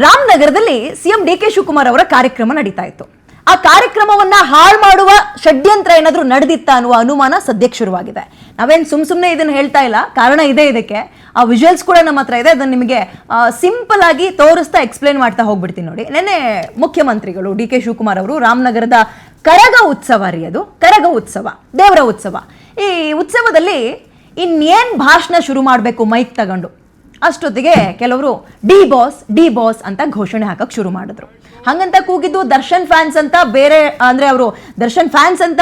ರಾಮನಗರದಲ್ಲಿ ಸಿಎಂ ಡಿ.ಕೆ. ಶಿವಕುಮಾರ್ ಅವರ ಕಾರ್ಯಕ್ರಮ ನಡೀತಾ ಇತ್ತು. ಆ ಕಾರ್ಯಕ್ರಮವನ್ನ ಹಾಳು ಮಾಡುವ ಷಡ್ಯಂತ್ರ ಏನಾದರೂ ನಡೆದಿತ್ತ ಅನ್ನುವ ಅನುಮಾನ ಸದ್ಯಕ್ಕೆ ಶುರುವಾಗಿದೆ. ನಾವೇನು ಸುಮ್ಮನೆ ಇದನ್ನ ಹೇಳ್ತಾ ಇಲ್ಲ, ಕಾರಣ ಇದೆ. ಇದಕ್ಕೆ ಆ ವಿಜುವಲ್ಸ್ ಕೂಡ ನಮ್ಮ ಹತ್ರ ಇದೆ. ಅದನ್ನು ನಿಮಗೆ ಸಿಂಪಲ್ ಆಗಿ ತೋರಿಸ್ತಾ ಎಕ್ಸ್ಪ್ಲೇನ್ ಮಾಡ್ತಾ ಹೋಗ್ಬಿಡ್ತೀನಿ ನೋಡಿ. ನೆನ್ನೆ ಮುಖ್ಯಮಂತ್ರಿಗಳು ಡಿ.ಕೆ. ಶಿವಕುಮಾರ್ ಅವರು ರಾಮನಗರದ ಕರಗ ಉತ್ಸವ ಅದು ಕರಗ ಉತ್ಸವ, ದೇವರ ಉತ್ಸವ. ಈ ಉತ್ಸವದಲ್ಲಿ ಇನ್ನೇನ್ ಭಾಷಣ ಶುರು ಮಾಡಬೇಕು ಮೈಕ್ ತಗೊಂಡು ಅಷ್ಟೊತ್ತಿಗೆ ಕೆಲವರು ಡಿ ಬಾಸ್ ಅಂತ ಘೋಷಣೆ ಹಾಕಕ್ ಶುರು ಮಾಡಿದ್ರು. ಹಂಗಂತ ಕೂಗಿದ್ದು ದರ್ಶನ್ ಫ್ಯಾನ್ಸ್ ಅಂತ ಬೇರೆ, ಅಂದ್ರೆ ಅವರು ದರ್ಶನ್ ಫ್ಯಾನ್ಸ್ ಅಂತ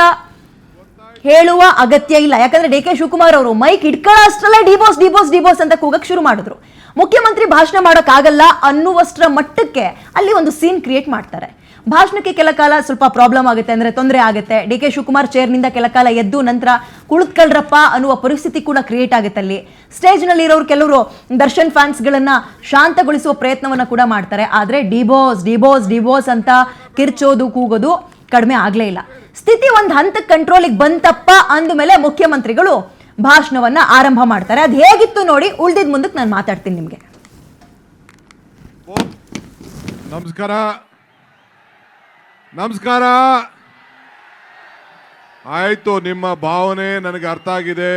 ಹೇಳುವ ಅಗತ್ಯ ಇಲ್ಲ. ಯಾಕಂದ್ರೆ ಡಿ.ಕೆ. ಶಿವಕುಮಾರ್ ಅವರು ಮೈಕ್ ಇಟ್ಕೊಳ್ಳೋ ಅಷ್ಟರಲ್ಲೇ ಡಿ ಬಾಸ್ ಅಂತ ಕೂಗಕ್ ಶುರು ಮಾಡಿದ್ರು. ಮುಖ್ಯಮಂತ್ರಿ ಭಾಷಣ ಮಾಡೋಕ್ಕಾಗಲ್ಲ ಅನ್ನುವಷ್ಟರ ಮಟ್ಟಕ್ಕೆ ಅಲ್ಲಿ ಒಂದು ಸೀನ್ ಕ್ರಿಯೇಟ್ ಮಾಡ್ತಾರೆ. ಭಾಷಣಕ್ಕೆ ಕೆಲ ಕಾಲ ಸ್ವಲ್ಪ ಪ್ರಾಬ್ಲಮ್ ಆಗುತ್ತೆ, ಅಂದ್ರೆ ತೊಂದರೆ ಆಗುತ್ತೆ. ಡಿ.ಕೆ. ಶಿವಕುಮಾರ್ ಚೇರ್ನಿಂದ ಕೆಲ ಕಾಲ ಎದ್ದು ನಂತರ ಕುಳಿತುಕೊಳ್ಳ್ರಪ್ಪ ಅನ್ನುವ ಪರಿಸ್ಥಿತಿ ಕೂಡ ಕ್ರಿಯೇಟ್ ಆಗುತ್ತೆ. ಅಲ್ಲಿ ಸ್ಟೇಜ್ನಲ್ಲಿ ಇರೋರು ಕೆಲವರು ದರ್ಶನ್ ಫ್ಯಾನ್ಸ್ಗಳನ್ನ ಶಾಂತಗೊಳಿಸುವ ಪ್ರಯತ್ನವನ್ನ ಕೂಡ ಮಾಡ್ತಾರೆ. ಆದ್ರೆ ಡಿ ಬಾಸ್ ಅಂತ ಕಿರ್ಚೋದು ಕೂಗೋದು ಕಡಿಮೆ ಆಗ್ಲೇ ಇಲ್ಲ. ಸ್ಥಿತಿ ಒಂದು ಹಂತಕ್ಕೆ ಕಂಟ್ರೋಲಿಗೆ ಬಂತಪ್ಪ ಅಂದಮೇಲೆ ಮುಖ್ಯಮಂತ್ರಿಗಳು ಭಾಷಣವನ್ನ ಆರಂಭ ಮಾಡ್ತಾರೆ. ಅದು ಹೇಗಿತ್ತು ನೋಡಿ, ಉಳ್ದಿದ್ ಮುಂದಕ್ಕೆ ನಾನು ಮಾತಾಡ್ತೀನಿ ನಿಮ್ಗೆ. ನಮಸ್ಕಾರ. ಆಯ್ತು, ನಿಮ್ಮ ಭಾವನೆ ನನಗೆ ಅರ್ಥ ಆಗಿದೆ.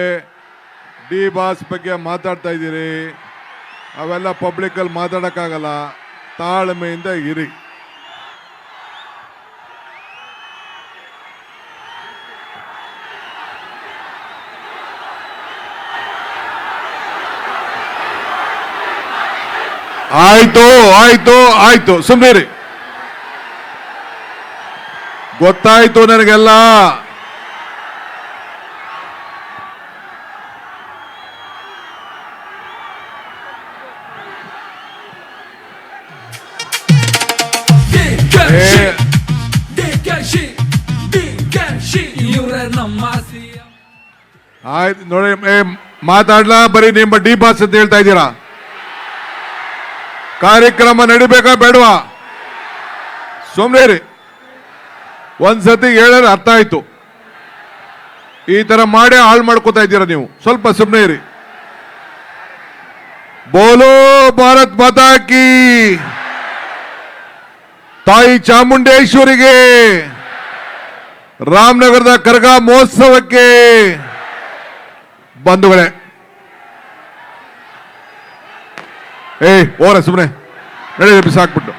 ಡಿ ಬಾಸ್ ಬಗ್ಗೆ ಮಾತಾಡ್ತಾ ಇದ್ದೀರಿ, ಅವೆಲ್ಲ ಪಬ್ಲಿಕಲ್ಲಿ ಮಾತಾಡೋಕ್ಕಾಗಲ್ಲ. ತಾಳ್ಮೆಯಿಂದ ಇರಿ. ಆಯ್ತು ಸುಮ್ಮನಿರಿ. ಗೊತ್ತಾಯ್ತು ನನಗೆಲ್ಲ. ಆಯ್ತು ನೋಡಿ, ಮಾತಾಡ್ಲಾ? ಬರೀ ನಿಮ್ಮ ಡಿ ಬಾಸ್ ಅಂತ ಹೇಳ್ತಾ ಇದ್ದೀರಾ. ಕಾರ್ಯಕ್ರಮ ನಡಿಬೇಕಾ ಬೇಡವಾ? ಸುಮ್ಮನೆ ಒಂದ್ಸತಿ ಹೇಳಿದ್ರೆ ಅರ್ಥ ಆಯ್ತು. ಈ ತರ ಮಾಡಿ ಹಾಳು ಮಾಡ್ಕೋತಾ ಇದ್ದೀರಾ ನೀವು. ಸ್ವಲ್ಪ ಸುಮ್ಮನೆ ಇರಿ. ಬೋಲೋ ಭಾರತ್ ಮಾತಾ ಕಿ, ತಾಯಿ ಚಾಮುಂಡೇಶ್ವರಿಗೆ, ರಾಮನಗರದ ಕರಗ ಮಹೋತ್ಸವಕ್ಕೆ ಬಂಧುಗಳೇ. ಓರ ಸುಮ್ಮನೆ ನಡೆದ ಬಿಸಾಕ್ಬಿಟ್ಟು.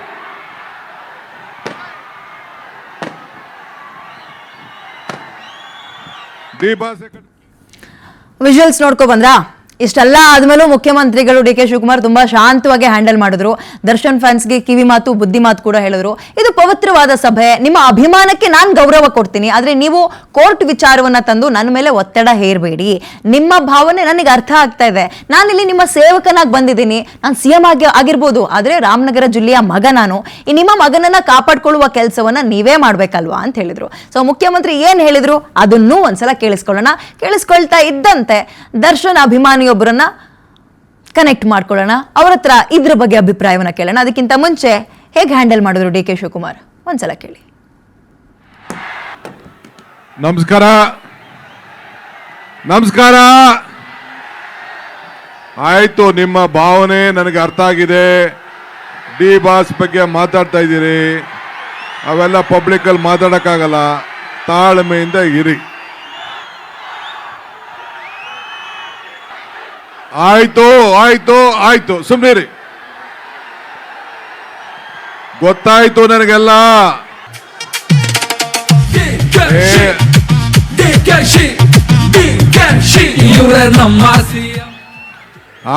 ವಿಜುವಲ್ಸ್ ನೋಡ್ಕೊ ಬಂದ್ರಾ? ಇಷ್ಟೆಲ್ಲ ಆದ್ಮೇಲೂ ಮುಖ್ಯಮಂತ್ರಿಗಳು ಡಿ.ಕೆ. ಶಿವಕುಮಾರ್ ತುಂಬಾ ಶಾಂತವಾಗಿ ಹ್ಯಾಂಡಲ್ ಮಾಡಿದ್ರು. ದರ್ಶನ್ ಫ್ಯಾನ್ಸ್ಗೆ ಕಿವಿ ಮಾತು ಬುದ್ಧಿ ಮಾತು ಕೂಡ ಹೇಳಿದ್ರು. ಇದು ಪವಿತ್ರವಾದ ಸಭೆ, ನಿಮ್ಮ ಅಭಿಮಾನಕ್ಕೆ ನಾನು ಗೌರವ ಕೊಡ್ತೀನಿ, ಆದ್ರೆ ನೀವು ಕೋರ್ಟ್ ವಿಚಾರವನ್ನ ತಂದು ನನ್ನ ಮೇಲೆ ಒತ್ತಡ ಹೇರಬೇಡಿ. ನಿಮ್ಮ ಭಾವನೆ ನನಗೆ ಅರ್ಥ ಆಗ್ತಾ ಇದೆ. ನಾನಿಲ್ಲಿ ನಿಮ್ಮ ಸೇವಕನಾಗಿ ಬಂದಿದ್ದೀನಿ. ನಾನು ಸಿಎಂ ಆಗಿರ್ಬೋದು, ಆದ್ರೆ ರಾಮನಗರ ಜಿಲ್ಲೆಯ ಮಗ ನಾನು. ಈ ನಿಮ್ಮ ಮಗನನ್ನ ಕಾಪಾಡ್ಕೊಳ್ಳುವ ಕೆಲಸವನ್ನ ನೀವೇ ಮಾಡ್ಬೇಕಲ್ವಾ ಅಂತ ಹೇಳಿದ್ರು. ಸೊ ಮುಖ್ಯಮಂತ್ರಿ ಏನ್ ಹೇಳಿದ್ರು ಅದನ್ನೂ ಒಂದ್ಸಲ ಕೇಳಿಸ್ಕೊಳ್ಳೋಣ. ಕೇಳಿಸ್ಕೊಳ್ತಾ ಇದ್ದಂತೆ ದರ್ಶನ್ ಅಭಿಮಾನಿಯೊಬ್ಬರನ್ನ ಕನೆಕ್ಟ್ ಮಾಡ್ಕೊಳ್ಳೋಣ, ಅವ್ರ ಹತ್ರ ಇದ್ರ ಬಗ್ಗೆ ಅಭಿಪ್ರಾಯವನ್ನ ಕೇಳೋಣ. ಅದಕ್ಕಿಂತ ಮುಂಚೆ ಹೇಗೆ ಹ್ಯಾಂಡಲ್ ಮಾಡಿದ್ರು ಡಿ.ಕೆ. ಶಿವಕುಮಾರ್ ಒಂದ್ಸಲ ಕೇಳಿ. ನಮಸ್ಕಾರ. ಆಯ್ತು, ನಿಮ್ಮ ಭಾವನೆ ನನಗೆ ಅರ್ಥ ಆಗಿದೆ. ಡಿ ಬಾಸ್ ಬಗ್ಗೆ ಮಾತಾಡ್ತಾ ಇದ್ದೀರಿ, ಅವೆಲ್ಲ ಪಬ್ಲಿಕಲ್ಲಿ ಮಾತಾಡೋಕ್ಕಾಗಲ್ಲ. ತಾಳ್ಮೆಯಿಂದ ಇರಿ. ಆಯ್ತು ಸುಮ್ಮನಿರಿ. ಗೊತ್ತಾಯ್ತು ನನಗೆಲ್ಲ.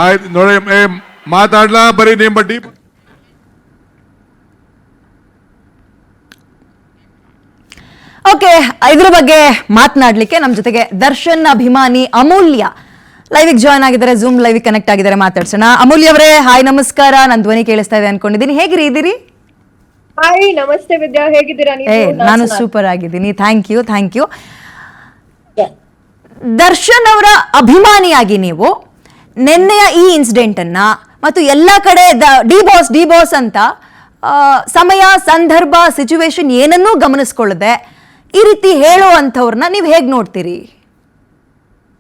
ಆಯ್ತು ನೋಡಿ, ಮಾತಾಡ್ಲಾ? ಬರೀ ನಿಮ್ಮ ಡಿ ಓಕೆ, ಇದ್ರ ಬಗ್ಗೆ ಮಾತನಾಡ್ಲಿಕ್ಕೆ ನಮ್ಮ ಜೊತೆಗೆ ದರ್ಶನ್ ಅಭಿಮಾನಿ ಅಮೂಲ್ಯ ಲೈವ್ ಜಾಯ್ನ್ ಆಗಿದ್ದಾರೆ, ಝೂಮ್ ಲೈವ್ ಕನೆಕ್ಟ್ ಆಗಿದ್ದಾರೆ. ಮಾತಾಡ್ಸೋಣ. ಅಮೂಲ್ಯ ಅವರೇ, ಹಾಯ್, ನಮಸ್ಕಾರ. ನನ್ನ ಧ್ವನಿ ಕೇಳಿಸ್ತಾ ಇದೆ ಅನ್ಕೊಂಡಿದ್ದೀನಿ. ಹೇಗಿದ್ದೀರಿ? ಹಾಯ್, ನಮಸ್ತೆ ವಿದ್ಯಾ, ಹೇಗಿದ್ದೀರಾ ನೀವು? ನಾನು ಸೂಪರ್ ಆಗಿದ್ದೀನಿ, ಥ್ಯಾಂಕ್ ಯು. ದರ್ಶನ್ ಅವರ ಅಭಿಮಾನಿಯಾಗಿ ನೀವು ನಿನ್ನೆಯ ಈ ಇನ್ಸಿಡೆಂಟ್ ಅನ್ನ ಮತ್ತು ಎಲ್ಲ ಕಡೆ ಡಿ ಬಾಸ್ ಅಂತ ಸಮಯ, ಸಂದರ್ಭ, ಸಿಚುವೇಶನ್ ಏನನ್ನೂ ಗಮನಿಸ್ಕೊಳ್ಳದೆ ಈ ರೀತಿ ಹೇಳೋ ಅಂಥವ್ರನ್ನ ನೀವು ಹೇಗೆ ನೋಡ್ತೀರಿ?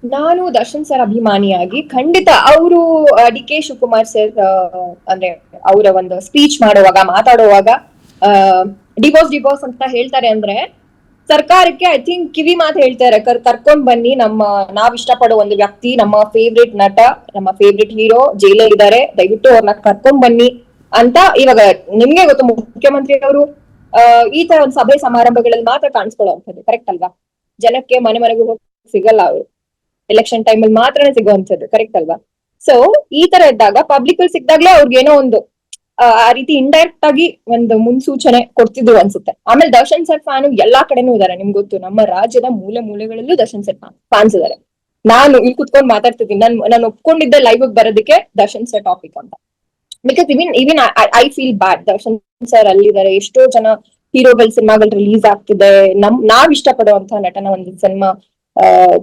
ನಾನು ದರ್ಶನ್ ಸರ್ ಅಭಿಮಾನಿಯಾಗಿ ಖಂಡಿತ ಅವರು ಡಿ ಕೆ ಶಿವಕುಮಾರ್ ಸರ್ ಅಂದ್ರೆ ಅವರ ಒಂದು ಸ್ಪೀಚ್ ಮಾಡುವಾಗ ಮಾತಾಡುವಾಗ ಡಿಬೋಸ್ ಅಂತ ಹೇಳ್ತಾರೆ ಅಂದ್ರೆ ಸರ್ಕಾರಕ್ಕೆ ಐ ಥಿಂಕ್ ಕಿವಿ ಮಾತು ಹೇಳ್ತಾರೆ, ಕರ್ಕೊಂಡ್ ಬನ್ನಿ ನಾವ್ ಇಷ್ಟಪಡೋ ಒಂದು ವ್ಯಕ್ತಿ, ನಮ್ಮ ಫೇವ್ರೆಟ್ ನಟ, ನಮ್ಮ ಫೇವ್ರೆಟ್ ಹೀರೋ ಜೈಲಲ್ಲಿ ಇದ್ದಾರೆ, ದಯವಿಟ್ಟು ಅವ್ರನ್ನ ಕರ್ಕೊಂಡ್ ಬನ್ನಿ ಅಂತ. ಇವಾಗ ನಿಮ್ಗೆ ಗೊತ್ತು ಮುಖ್ಯಮಂತ್ರಿ ಅವರು ಈ ತರ ಒಂದು ಸಭೆ ಸಮಾರಂಭಗಳಲ್ಲಿ ಮಾತ್ರ ಕಾಣಿಸ್ಕೊಳ್ಳುವಂಥದ್ದು, ಕರೆಕ್ಟ್ ಅಲ್ವಾ? ಜನಕ್ಕೆ ಮನೆಗೂ ಹೋಗಿ ಸಿಗಲ್ಲ ಅವರು, ಎಲೆಕ್ಷನ್ ಟೈಮ್ ಅಲ್ಲಿ ಮಾತ್ರನೇ ಸಿಗುವಂಥದ್ದು, ಕರೆಕ್ಟ್ ಅಲ್ವಾ? ಸೊ ಈ ತರ ಇದ್ದಾಗ ಪಬ್ಲಿಕ್ ಅಲ್ಲಿ ಸಿಕ್ದಾಗ್ಲೇ ಅವ್ರಿಗೇನೋ ಒಂದು ಆ ರೀತಿ ಇಂಡೈರೆಕ್ಟ್ ಆಗಿ ಒಂದು ಮುನ್ಸೂಚನೆ ಕೊಡ್ತಿದ್ರು ಅನ್ಸುತ್ತೆ. ಆಮೇಲೆ ದರ್ಶನ್ ಸರ್ ಫ್ಯಾನ್ ಎಲ್ಲಾ ಕಡೆನೂ ಇದಾರೆ, ನಿಮ್ಗೆ ಗೊತ್ತು, ನಮ್ಮ ರಾಜ್ಯದ ಮೂಲೆಗಳಲ್ಲೂ ದರ್ಶನ್ ಸರ್ ಫ್ಯಾನ್ಸ್ ಇದಾರೆ. ನಾನು ಇಲ್ಲಿ ಕುತ್ಕೊಂಡು ಮಾತಾಡ್ತಿದ್ದೀನಿ, ನಾನು ಒಪ್ಕೊಂಡಿದ್ದೆ ಲೈವ್ ಬರೋದಕ್ಕೆ ದರ್ಶನ್ ಸರ್ ಟಾಪಿಕ್ ಅಂತ. Because even I feel bad, Darshan sir ಅಲ್ಲಿದ್ದಾರೆ, ಎಷ್ಟೋ ಜನ ಹೀರೋಗಳ ಸಿನಿಮಾಗಳು ರಿಲೀಸ್ ಆಗ್ತಿದೆ, ನಾವ್ ಇಷ್ಟಪಡುವಂತ ನಟನ ಒಂದು ಸಿನಿಮಾ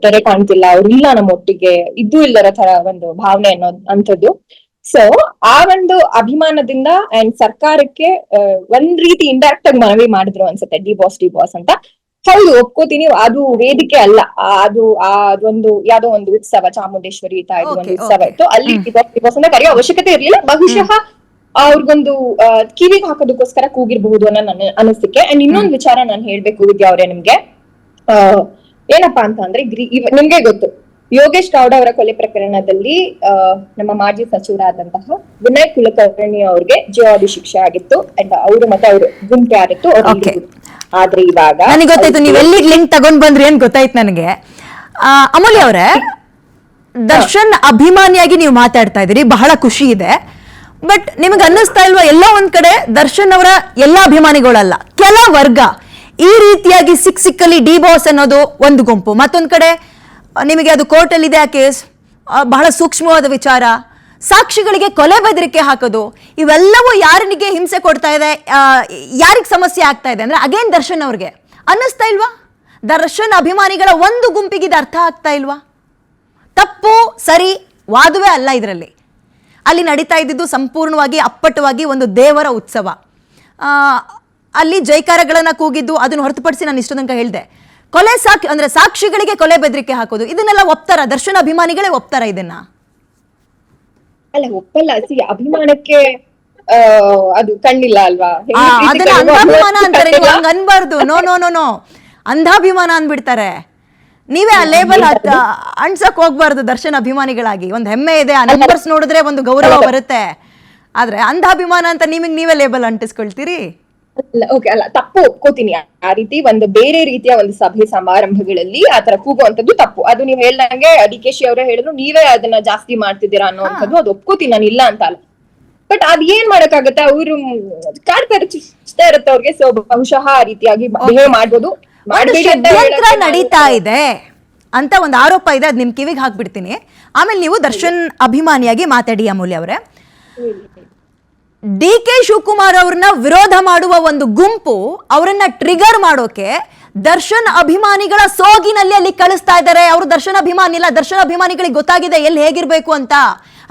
ತೆರೆ ಕಾಣ್ತಿಲ್ಲ, ಅವ್ರಿಲ್ಲ ನಮ್ಮ ಒಟ್ಟಿಗೆ, ಇದ್ದೂ ಇಲ್ಲರ ತರ ಒಂದು ಭಾವನೆ ಅನ್ನೋದು. ಸೊ ಆ ಒಂದು ಅಭಿಮಾನದಿಂದ ಅಂಡ್ ಸರ್ಕಾರಕ್ಕೆ ಒಂದ್ ರೀತಿ ಇಂಡೈರೆಕ್ಟ್ ಆಗಿ ಮನವಿ ಮಾಡಿದ್ರು ಅನ್ಸುತ್ತೆ ಡಿ ಬಾಸ್ ಅಂತ. ಹೌದು, ಒಪ್ಕೋತೀನಿ, ಅದು ವೇದಿಕೆ ಅಲ್ಲ, ಅದೊಂದು ಯಾವ್ದೋ ಒಂದು ಉತ್ಸವ, ಚಾಮುಂಡೇಶ್ವರಿ ತಾಯಿದು ಒಂದು ಉತ್ಸವ ಇತ್ತು, ಅಲ್ಲಿ ಡಿ ಬಾಸ್ ಅಂತ ಕರೆಯೋ ಅವಶ್ಯಕತೆ ಇರ್ಲಿಲ್ಲ. ಬಹುಶಃ ಅವ್ರಿಗೊಂದು ಕಿವಿಗೆ ಹಾಕೋದಕ್ಕೋಸ್ಕರ ಕೂಗಿರ್ಬಹುದು ಅನ್ನೋ ನನ್ನ ಅನಿಸಿಕೆ. ಅಂಡ್ ಇನ್ನೊಂದು ವಿಚಾರ ನಾನು ಹೇಳ್ಬೇಕು ವಿದ್ಯಾ ಅವ್ರೆ ನಿಮ್ಗೆ, ಏನಪ್ಪಾ ಅಂತ ಅಂದ್ರೆ ನಿಮ್ಗೆ ಗೊತ್ತು, ಯೋಗೇಶ್ ಗೌಡ ಅವರ ಕೊಲೆ ಪ್ರಕರಣದಲ್ಲಿ ನಮ್ಮ ಮಾಜಿ ಸಚಿವರಾದಂತಹ ವಿನಯ್ ಕುಲಕರ್ಣಿ ಅವ್ರಿಗೆ ಜೀವಾವಧಿ ಶಿಕ್ಷೆ ಆಗಿತ್ತು. ಅಂಡ್ ಅವರು ಮತ್ತೆ ಅವರು ಗುಂಪು ಯಾರಿತ್ತು ಆದ್ರೆ ಇವಾಗ ನನಗೆ ಗೊತ್ತಾಯ್ತು ನೀವು ಎಲ್ಲಿಗೆ ಲಿಂಕ್ ತಗೊಂಡ್ ಬಂದ್ರಿ ಅಂತ ಗೊತ್ತಾಯ್ತು ನನಗೆ. ಅಮೂಲ್ಯ ಅವರೇ, ದರ್ಶನ್ ಅಭಿಮಾನಿಯಾಗಿ ನೀವು ಮಾತಾಡ್ತಾ ಇದ್ದೀರಿ, ಬಹಳ ಖುಷಿ ಇದೆ. ಬಟ್ ನಿಮಗೆ ಅನ್ನಿಸ್ತಾ ಇಲ್ವಾ ಎಲ್ಲೋ ಒಂದ್ ಕಡೆ ದರ್ಶನ್ ಅವರ ಎಲ್ಲಾ ಅಭಿಮಾನಿಗಳಲ್ಲ, ಕೆಲ ವರ್ಗ ಈ ರೀತಿಯಾಗಿ ಸಿಕ್ಕಲ್ಲಿ ಡಿ ಬಾಸ್ ಅನ್ನೋದು ಒಂದು ಗುಂಪು, ಮತ್ತೊಂದ್ ಕಡೆ ನಿಮಗೆ ಅದು ಕೋರ್ಟಲ್ಲಿ ಇದೆ ಆ ಕೇಸ್, ಬಹಳ ಸೂಕ್ಷ್ಮವಾದ ವಿಚಾರ, ಸಾಕ್ಷಿಗಳಿಗೆ ಕೊಲೆ ಬೆದರಿಕೆ ಹಾಕೋದು, ಇವೆಲ್ಲವೂ ಯಾರಿಗೆ ಹಿಂಸೆ ಕೊಡ್ತಾ ಇದೆ, ಯಾರಿಗೆ ಸಮಸ್ಯೆ ಆಗ್ತಾ ಇದೆ ಅಂದ್ರೆ ಅಗೇನ್ ದರ್ಶನ್ ಅವ್ರಿಗೆ ಅನ್ನಿಸ್ತಾ ಇಲ್ವಾ? ದರ್ಶನ್ ಅಭಿಮಾನಿಗಳ ಒಂದು ಗುಂಪಿಗೆ ಇದು ಅರ್ಥ ಆಗ್ತಾ ಇಲ್ವಾ? ತಪ್ಪು ಸರಿ ವಾದವೇ ಅಲ್ಲ ಇದರಲ್ಲಿ. ಅಲ್ಲಿ ನಡೀತಾ ಇದ್ದಿದ್ದು ಸಂಪೂರ್ಣವಾಗಿ ಅಪ್ಪಟವಾಗಿ ಒಂದು ದೇವರ ಉತ್ಸವ. ಅಲ್ಲಿ ಜೈಕಾರಗಳನ್ನ ಕೂಗಿದ್ದು ಅದನ್ನು ಹೊರತುಪಡಿಸಿ ನಾನು ಇಷ್ಟು ತನಕ ಹೇಳಿದೆ, ಕೊಲೆ ಅಂದ್ರೆ ಸಾಕ್ಷಿಗಳಿಗೆ ಕೊಲೆ ಬೆದರಿಕೆ ಹಾಕೋದು, ಇದನ್ನೆಲ್ಲ ಒಪ್ತಾರ? ದರ್ಶನ್ ಅಭಿಮಾನಿಗಳೇ ಒಪ್ತಾರ ಇದನ್ನ? ಅಲ್ಲ, ಒಪ್ಪಲ್ಲ. ಅಭಿಮಾನಕ್ಕೆ ಅದು ಕಣ್ಣಿಲ್ಲ ಅಲ್ವಾ? ಅದನ್ನ ಅಂಧಾಭಿಮಾನ ಅಂತಾರೆ, ನೀವು ಹಂಗ ಅನ್ಬಾರ್ದು. ನೋ ನೋ ನೋ ನೋ, ಅಂಧಾಭಿಮಾನ ಅಂದ್ಬಿಡ್ತಾರೆ. ನೀವೇ ಆ ಲೇಬಲ್ ಅಣ್ಸಕ್ ಹೋಗ್ಬಾರ್ದು. ದರ್ಶನ್ ಅಭಿಮಾನಿಗಳಾಗಿ ಒಂದು ಹೆಮ್ಮೆ ಇದೆ, ಆ ನಂಬರ್ಸ್ ನೋಡಿದ್ರೆ ಒಂದು ಗೌರವ ಬರುತ್ತೆ. ಆದ್ರೆ ಅಂಧಾಭಿಮಾನ ಅಂತ ನೀವೇ ಲೇಬಲ್ ಅಂಟಿಸ್ಕೊಳ್ತೀರಿ. ಓಕೆ, ಅಲ್ಲ, ತಪ್ಪು ಒಪ್ಕೋತೀನಿ. ಆ ರೀತಿ ಒಂದು ಬೇರೆ ರೀತಿಯ ಒಂದು ಸಭೆ ಸಮಾರಂಭಗಳಲ್ಲಿ ಆತರ ಕೂಗುವಂತದ್ದು ತಪ್ಪು. ಅದು ನೀವ್ ಹೇಳ್ದಂಗೆ ಡಿ ಕೆ ಶಿ ಅವರೇ ಹೇಳಿದ್ರು, ನೀವೇ ಅದನ್ನ ಜಾಸ್ತಿ ಮಾಡ್ತಿದ್ದೀರಾ ಅನ್ನೋಂಥದ್ದು, ಅದು ಒಪ್ಕೋತೀನಿ, ನಾನು ಇಲ್ಲ ಅಂತ ಅಲ್ಲ. ಬಟ್ ಅದ್ ಏನ್ ಮಾಡಕ್ಕಾಗತ್ತೆ, ಅವರು ಕಾಡ್ತಾ ಇರುತ್ತೆ ಅವ್ರಿಗೆ. ಸೊ ಬಹುಶಃ ಆ ರೀತಿಯಾಗಿ ಬಿಹೇವ್ ಮಾಡ್ಬೋದು. ಷಡ್ಯಂತ್ರ ನಡೀತಾ ಇದೆ ಅಂತ ಒಂದು ಆರೋಪ ಇದೆ, ಅದ್ ನಿಮ್ ಕಿವಿಗೆ ಹಾಕ್ಬಿಡ್ತೀನಿ. ಆಮೇಲೆ ನೀವು ದರ್ಶನ್ ಅಭಿಮಾನಿಯಾಗಿ ಮಾತಾಡಿ ಅಮೂಲ್ಯ ಅವರೇ. ಡಿ ಕೆ ಶಿವಕುಮಾರ್ ಅವ್ರನ್ನ ವಿರೋಧ ಮಾಡುವ ಒಂದು ಗುಂಪು ಅವರನ್ನ ಟ್ರಿಗರ್ ಮಾಡೋಕೆ ದರ್ಶನ್ ಅಭಿಮಾನಿಗಳ ಸೋಗಿನಲ್ಲಿ ಅಲ್ಲಿ ಕಳಿಸ್ತಾ ಇದ್ದಾರೆ. ಅವರು ದರ್ಶನ್ ಅಭಿಮಾನಿ ಇಲ್ಲ, ದರ್ಶನ್ ಅಭಿಮಾನಿಗಳಿಗೆ ಗೊತ್ತಾಗಿದೆ ಎಲ್ಲಿ ಹೇಗಿರ್ಬೇಕು ಅಂತ,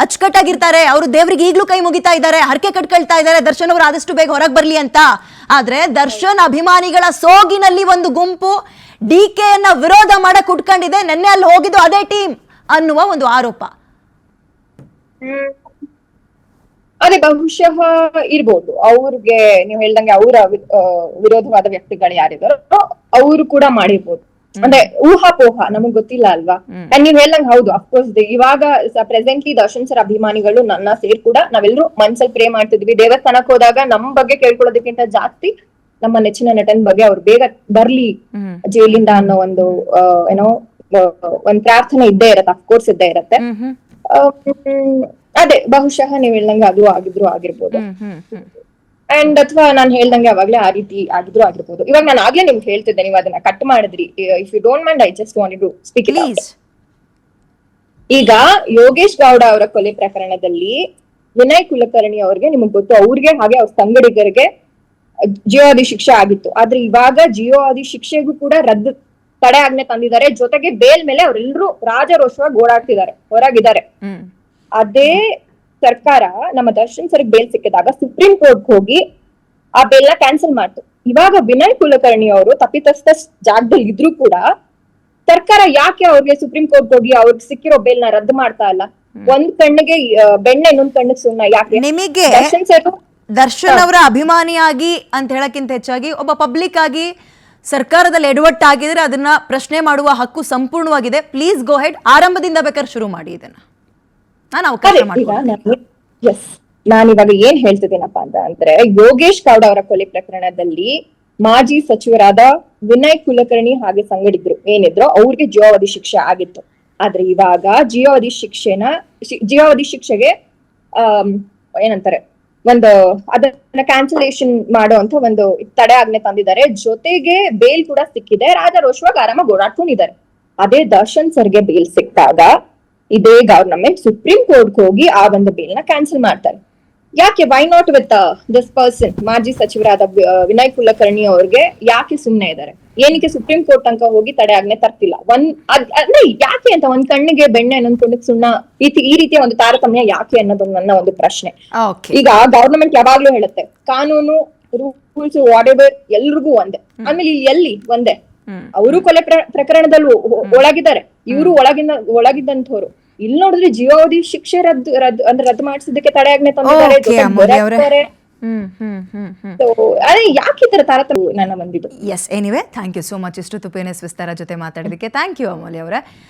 ಅಚ್ಚುಕಟ್ಟಾಗಿರ್ತಾರೆ. ಅವರು ದೇವ್ರಿಗೆ ಈಗ್ಲೂ ಕೈ ಮುಗಿತಾ ಇದ್ದಾರೆ, ಹರಕೆ ಕಟ್ಕೊಳ್ತಾ ಇದ್ದಾರೆ ದರ್ಶನ್ ಅವರು ಆದಷ್ಟು ಬೇಗ ಹೊರಗೆ ಬರ್ಲಿ ಅಂತ. ಆದ್ರೆ ದರ್ಶನ್ ಅಭಿಮಾನಿಗಳ ಸೋಗಿನಲ್ಲಿ ಒಂದು ಗುಂಪು ಡಿ ಕೆ ಯನ್ನ ವಿರೋಧ ಮಾಡಕ್ ಉಟ್ಕೊಂಡಿದೆ. ನೆನ್ನೆ ಅಲ್ಲಿ ಹೋಗಿದ್ದು ಅದೇ ಟೀಮ್ ಅನ್ನುವ ಒಂದು ಆರೋಪ. ಅದೇ ಬಹುಶಃ ಇರ್ಬೋದು. ಅವ್ರಿಗೆ ನೀವು ಹೇಳ್ದಂಗೆ ಅವರ ವಿರೋಧವಾದ ವ್ಯಕ್ತಿಗಳು ಯಾರಿದಾರೋ ಅವರು ಕೂಡ ಮಾಡಿರ್ಬೋದು. ಅಂದ್ರೆ ಊಹಾಪೋಹ, ನಮಗ್ ಗೊತ್ತಿಲ್ಲ ಅಲ್ವಾ? ಅಂಡ್ ನೀವ್ ಹೇಳ್ದಂಗೆ ಹೌದು, ಅಫ್ಕೋರ್ಸ್ ಇವಾಗ ಪ್ರೆಸೆಂಟ್ಲಿ ದರ್ಶನ್ ಸರ್ ಅಭಿಮಾನಿಗಳು ನನ್ನ ಸೇರ್ ಕೂಡ ನಾವೆಲ್ಲರೂ ಮನ್ಸಲ್ಲಿ ಪ್ರೇ ಮಾಡ್ತಿದ್ವಿ. ದೇವಸ್ಥಾನಕ್ಕೆ ಹೋದಾಗ ನಮ್ ಬಗ್ಗೆ ಕೇಳ್ಕೊಳ್ಳೋದಕ್ಕಿಂತ ಜಾಸ್ತಿ ನಮ್ಮ ನೆಚ್ಚಿನ ನಟನ್ ಬಗ್ಗೆ ಅವ್ರು ಬೇಗ ಬರ್ಲಿ ಜೈಲಿಂದ ಅನ್ನೋ ಒಂದು ಏನೋ ಒಂದ್ ಪ್ರಾರ್ಥನೆ ಇದ್ದೇ ಇರತ್ತೆ, ಅಫ್ಕೋರ್ಸ್ ಇದ್ದೇ ಇರತ್ತೆ. ಅದೇ ಬಹುಶಃ ನೀವ್ ಹೇಳ್ದಂಗೆ ಅದು ಆಗಿರ್ಬೋದು. ಅಂಡ್ ಅಥವಾ ನಾನು ಹೇಳ್ದಂಗೆ ಅವಾಗ್ಲೇ ಆ ರೀತಿ ಆಗಿರ್ಬೋದು. ಇವಾಗ ನಾನು ಆಗ್ಲೇ ನಿಮ್ಗೆ ಹೇಳ್ತಿದ್ದೆ, ನೀವು ಅದನ್ನ ಕಟ್ ಮಾಡಿದ್ರಿ. If you don't mind, I just wanted to speak it out. ಈಗ ಯೋಗೇಶ್ ಗೌಡ ಅವರ ಕೊಲೆ ಪ್ರಕರಣದಲ್ಲಿ ವಿನಯ್ ಕುಲಕರ್ಣಿ ಅವ್ರಿಗೆ, ನಿಮಗ್ ಗೊತ್ತು, ಅವ್ರಿಗೆ ಹಾಗೆ ಅವ್ರ ಸಂಗಡಿಗರಿಗೆ ಜೀವಾವಧಿ ಶಿಕ್ಷೆ ಆಗಿತ್ತು. ಆದ್ರೆ ಇವಾಗ ಜೀವಾವಧಿ ಶಿಕ್ಷೆಗೂ ಕೂಡ ತಡೆ ಆಜ್ಞೆ ತಂದಿದ್ದಾರೆ. ಜೊತೆಗೆ ಬೇಲ್ ಮೇಲೆ ಅವರೆಲ್ಲರೂ ರಾಜರೋಷವಾಗಿ ಓಡಾಡ್ತಿದ್ದಾರೆ, ಹೊರಗಿದ್ದಾರೆ. ಅದೇ ಸರ್ಕಾರ ನಮ್ಮ ದರ್ಶನ್ ಸರ್ಗೆ ಬೇಲ್ ಸಿಕ್ಕಿದಾಗ ಸುಪ್ರೀಂ ಕೋರ್ಟ್ ಹೋಗಿ ಆ ಬೇಲ್ನ ಕ್ಯಾನ್ಸಲ್ ಮಾಡ್ತು. ಇವಾಗ ವಿನಯ್ ಕುಲಕರ್ಣಿ ಅವರು ತಪ್ಪಿತಸ್ಥ ಜಾಗದಲ್ಲಿ ಇದ್ರು ಕೂಡ ಸರ್ಕಾರ ಯಾಕೆ ಅವ್ರಿಗೆ ಸುಪ್ರೀಂ ಕೋರ್ಟ್ ಹೋಗಿ ಅವ್ರಿಗೆ ಸಿಕ್ಕಿರೋ ಬೇಲ್ ನ ರದ್ದು ಮಾಡ್ತಾ ಇಲ್ಲ? ಒಂದ್ ಕಣ್ಣಿಗೆ ಬೆಣ್ಣೆ, ಇನ್ನೊಂದ್ ಕಣ್ಣಿಗೆ ಸುಣ್ಣ ಯಾಕೆ? ನಿಮಗೆ ದರ್ಶನ್ ಸರ್ ದರ್ಶನ್ ಅವರ ಅಭಿಮಾನಿಯಾಗಿ ಅಂತ ಹೇಳಕ್ಕಿಂತ ಹೆಚ್ಚಾಗಿ ಒಬ್ಬ ಪಬ್ಲಿಕ್ ಆಗಿ ಸರ್ಕಾರದಲ್ಲಿ ಎಡವಟ್ಟಾಗಿದ್ರೆ ಅದನ್ನ ಪ್ರಶ್ನೆ ಮಾಡುವ ಹಕ್ಕು ಸಂಪೂರ್ಣವಾಗಿದೆ. ಪ್ಲೀಸ್ ಗೋ ಹೆಡ್, ಆರಂಭದಿಂದ ಬೇಕಾದ್ರೆ ಶುರು ಮಾಡಿ ಇದನ್ನ. ನಾನು ಅವಕಾಶ ಈಗ ಮಾಡ್ತೀನಿ. ನಾನಿವಾಗ ಏನ್ ಹೇಳ್ತಿದ್ದೀನಪ್ಪ ಅಂದ್ರೆ, ಯೋಗೇಶ್ ಗೌಡ ಅವರ ಕೊಲೆ ಪ್ರಕರಣದಲ್ಲಿ ಮಾಜಿ ಸಚಿವರಾದ ವಿನಯ್ ಕುಲಕರ್ಣಿ ಹಾಗೆ ಸಂಗಡಿದ್ರು ಏನಿದ್ರು ಅವ್ರಿಗೆ ಜೀವಾವಧಿ ಶಿಕ್ಷೆ ಆಗಿತ್ತು. ಆದ್ರೆ ಇವಾಗ ಜೀವಾವಧಿ ಶಿಕ್ಷೆಗೆ ಏನಂತಾರೆ, ಒಂದು ಅದನ್ನ ಕ್ಯಾನ್ಸಲೇಷನ್ ಮಾಡುವಂತ ಒಂದು ತಡೆ ಆಜ್ಞೆ ತಂದಿದ್ದಾರೆ. ಜೊತೆಗೆ ಬೇಲ್ ಕೂಡ ಸಿಕ್ಕಿದೆ. ರಾಜಾರೋಷವಾಗಿ ಆರಾಮಾಗಿ ಓಡಾಡ್ಕೊಂಡಿದ್ದಾರೆ. ಅದೇ ದರ್ಶನ್ ಸರ್ಗೆ ಬೇಲ್ ಸಿಕ್ಕಾಗ ಇದೇ ಗವರ್ನಮೆಂಟ್ ಸುಪ್ರೀಂ ಕೋರ್ಟ್ ಹೋಗಿ ಆ ಒಂದು ಬೇಲ್ ನ ಕ್ಯಾನ್ಸಲ್ ಮಾಡ್ತಾರೆ. ಯಾಕೆ? Why not with this person? ಮಾಜಿ ಸಚಿವರಾದ ವಿನಯ್ ಕುಲಕರ್ಣಿ ಅವ್ರಿಗೆ ಯಾಕೆ ಸುಮ್ನೆ ಇದ್ದಾರೆ? ಏನಕ್ಕೆ ಸುಪ್ರೀಂ ಕೋರ್ಟ್ ತನಕ ಹೋಗಿ ತಡೆ ಆಜ್ಞೆ ತರ್ತಿಲ್ಲ? ಅಂದ್ರೆ ಯಾಕೆ ಅಂತ, ಒಂದ್ ಕಣ್ಣಿಗೆ ಬೆಣ್ಣೆ, ಇನ್ನೊಂದ್ ಕಣ್ಣಿಗೆ ಸುಣ್ಣ, ಈ ರೀತಿಯ ಒಂದು ತಾರತಮ್ಯ ಯಾಕೆ ಅನ್ನೋದು ನನ್ನ ಒಂದು ಪ್ರಶ್ನೆ. ಈಗ ಗವರ್ನಮೆಂಟ್ ಯಾವಾಗ್ಲೂ ಹೇಳುತ್ತೆ ಕಾನೂನು, ರೂಲ್ಸ್, ವಾಟ್ ಎವರ್ ಎಲ್ರಿಗೂ ಒಂದೇ. ಆಮೇಲೆ ಇಲ್ಲಿ ಎಲ್ಲಿ ಒಂದೇ? ಅವರು ಕೊಲೆ ಪ್ರಕರಣದಲ್ಲಿ ಒಳಗಿದ್ದಾರೆ, ಇವರು ಒಳಗಿದ್ದಂಥವ್ರು. ಇಲ್ಲಿ ನೋಡಿದ್ರೆ ಜೀವಾವಧಿ ಶಿಕ್ಷೆ ರದ್ದು ಮಾಡಿಸಿದ್ದಕ್ಕೆ ತಡೆ ಆಜ್ಞೆ ತಂದಿದ್ದಾರೆ. ಅದೇ ಯಾಕೆ ಈ ತರ ತಾರತಮ್ಯ ನನ್ನ ಬಂದಿದ್ದು? Yes, anyway thank you so much ಇಷ್ಟು ತುಪೇನೆಸ್ ವಿಸ್ತಾರ ಜೊತೆ ಮಾತಾಡೋದಕ್ಕೆ. ಥ್ಯಾಂಕ್ ಯು ಅಮೂಲ್ಯ ಅವರೇ.